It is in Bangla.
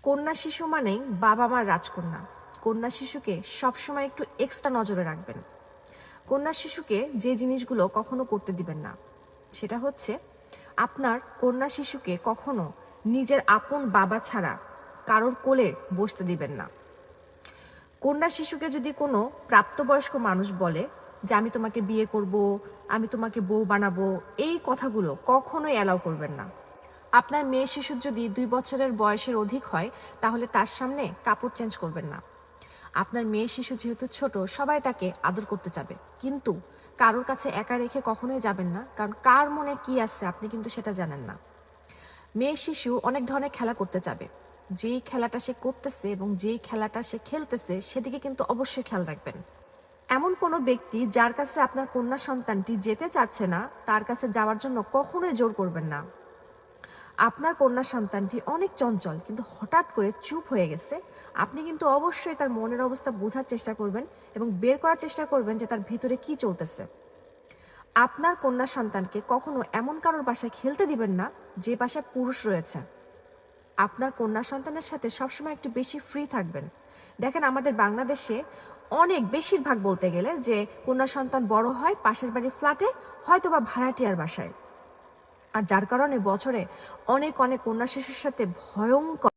কন্যা শিশু মানেই বাবা মার রাজকন্যা। কন্যা শিশুকে সবসময় একটু এক্সট্রা নজরে রাখবেন। কন্যা শিশুকে যে জিনিসগুলো কখনো করতে দিবেন না সেটা হচ্ছে, আপনার কন্যা শিশুকে কখনো নিজের আপন বাবা ছাড়া কারোর কোলে বসতে দিবেন না। কন্যা শিশুকে যদি কোনো প্রাপ্তবয়স্ক মানুষ বলে যে আমি তোমাকে বিয়ে করব, আমি তোমাকে বউ বানাবো, এই কথাগুলো কখনোই অ্যালাউ করবেন না। আপনার মেয়ে শিশুর যদি 2 বছরের বয়সের অধিক হয় তাহলে তার সামনে কাপড় চেঞ্জ করবেন না। আপনার মেয়ে শিশু যেহেতু ছোট, সবাই তাকে আদর করতে চাবে, কিন্তু কারোর কাছে একা রেখে কখনোই যাবেন না, কারণ কার মনে কি আছে আপনি কিন্তু সেটা জানেন না। মেয়ে শিশু অনেক ধরনের খেলা করতে চাবে, যেই খেলাটা সে করতেছে এবং যেই খেলাটা সে খেলতেছে সেদিকে কিন্তু অবশ্যই খেয়াল রাখবেন। এমন কোনো ব্যক্তি যার কাছে আপনার কন্যা সন্তানটি যেতে চাচ্ছে না তার কাছে যাওয়ার জন্য কখনোই জোর করবেন না। আপনার কন্যা সন্তানটি অনেক চঞ্চল কিন্তু হঠাৎ করে চুপ হয়ে গেছে, আপনি কিন্তু অবশ্যই তার মনের অবস্থা বোঝার চেষ্টা করবেন এবং বের করার চেষ্টা করবেন যে তার ভিতরে কি চলতেছে। আপনার কন্যা সন্তানকে কখনো এমন কারোর বাসায় খেলতে দিবেন না যে বাসায় পুরুষ রয়েছে। আপনার কন্যা সন্তানের সাথে সবসময় একটু বেশি ফ্রি থাকবেন। দেখেন, আমাদের বাংলাদেশে অনেক বেশিরভাগ বলতে গেলে যে কন্যা সন্তান বড় হয় পাশের বাড়ির ফ্ল্যাটে, হয়তো বা ভাড়াটিয়ার বাসায়, আর যার কারণে বছরে অনেক অনেক কন্যা শিশুর সাথে ভয়ঙ্কর